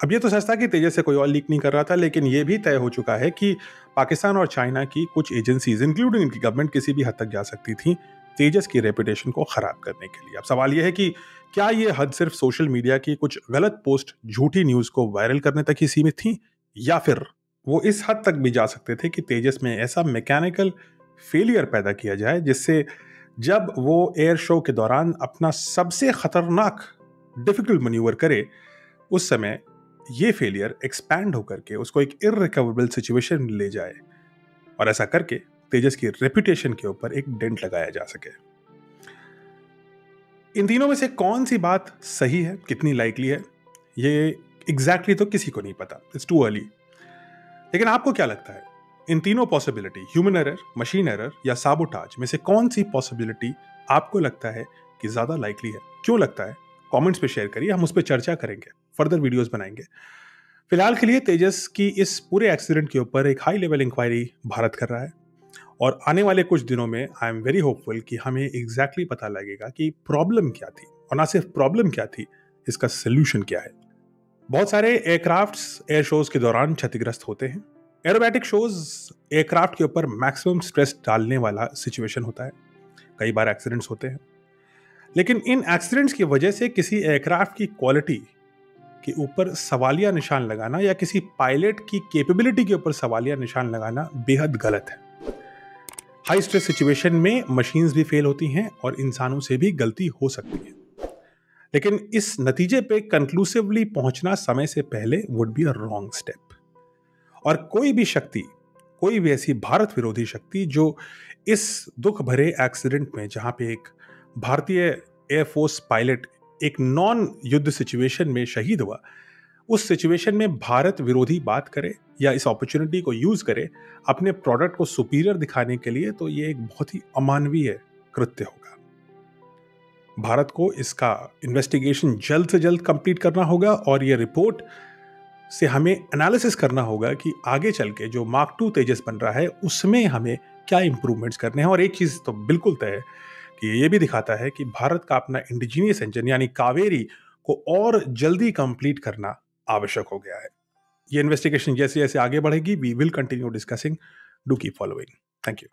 अब ये तो सच था कि तेजस से कोई और लीक नहीं कर रहा था, लेकिन ये भी तय हो चुका है कि पाकिस्तान और चाइना की कुछ एजेंसीज इंक्लूडिंग इनकी गवर्नमेंट किसी भी हद तक जा सकती थी तेजस की रेपुटेशन को खराब करने के लिए। अब सवाल यह है कि क्या ये हद सिर्फ सोशल मीडिया की कुछ गलत पोस्ट, झूठी न्यूज को वायरल करने तक ही सीमित थी, या फिर वो इस हद तक भी जा सकते थे कि तेजस में ऐसा मैकेनिकल फेलियर पैदा किया जाए जिससे जब वो एयर शो के दौरान अपना सबसे खतरनाक डिफिकल्ट मैन्यूवर करे, उस समय ये फेलियर एक्सपैंड होकर के उसको एक इररिकवरेबल सिचुएशन में ले जाए और ऐसा करके तेजस की रेपुटेशन के ऊपर एक डेंट लगाया जा सके। इन तीनों में से कौन सी बात सही है, कितनी लाइकली है, ये एग्जैक्टली तो किसी को नहीं पता, इट्स टू अर्ली। लेकिन आपको क्या लगता है, इन तीनों possibility, human error, machine error या साबोटाज में से कौन सी पॉसिबिलिटी आपको लगता है कि ज्यादा लाइकली है? क्यों लगता है? कमेंट्स पे शेयर करिए, हम उस पर चर्चा करेंगे, फर्दर वीडियोस बनाएंगे। फिलहाल के लिए तेजस की इस पूरे एक्सीडेंट के ऊपर एक हाई लेवल इंक्वायरी भारत कर रहा है और आने वाले कुछ दिनों में आई एम वेरी होपफुल कि हमें एग्जैक्टली पता लगेगा कि प्रॉब्लम क्या थी, और ना सिर्फ प्रॉब्लम क्या थी, इसका सोल्यूशन क्या है। बहुत सारे एयरक्राफ्ट्स एयर शोज के दौरान क्षतिग्रस्त होते हैं। एरोबैटिक शोज एयरक्राफ्ट के ऊपर मैक्सिमम स्ट्रेस डालने वाला सिचुएशन होता है, कई बार एक्सीडेंट्स होते हैं। लेकिन इन एक्सीडेंट्स की वजह से किसी एयरक्राफ्ट की क्वालिटी के ऊपर सवालिया निशान लगाना या किसी पायलट की कैपेबिलिटी के ऊपर सवालिया निशान लगाना बेहद गलत है। हाई स्ट्रेस सिचुएशन में मशीन्स भी फेल होती हैं और इंसानों से भी गलती हो सकती है, लेकिन इस नतीजे पे कंक्लूसिवली पहुंचना समय से पहले would be a wrong step. और कोई भी शक्ति, कोई भी ऐसी भारत विरोधी शक्ति जो इस दुख भरे एक्सीडेंट में, जहां पे एक भारतीय एयरफोर्स पायलट एक नॉन युद्ध सिचुएशन में शहीद हुआ, उस सिचुएशन में भारत विरोधी बात करे या इस अपॉर्चुनिटी को यूज करे अपने प्रोडक्ट को सुपीरियर दिखाने के लिए, तो ये एक बहुत ही अमानवीय कृत्य होगा। भारत को इसका इन्वेस्टिगेशन जल्द से जल्द कंप्लीट करना होगा और ये रिपोर्ट से हमें एनालिसिस करना होगा कि आगे चल के जो मार्क 2 तेजस बन रहा है उसमें हमें क्या इंप्रूवमेंट्स करने हैं। और एक चीज तो बिल्कुल तय है कि ये भी दिखाता है कि भारत का अपना इंडिजीनियस इंजन यानी कावेरी को और जल्दी कंप्लीट करना आवश्यक हो गया है। ये इन्वेस्टिगेशन जैसे जैसे आगे बढ़ेगी, we will continue discussing. Do keep following. Thank you.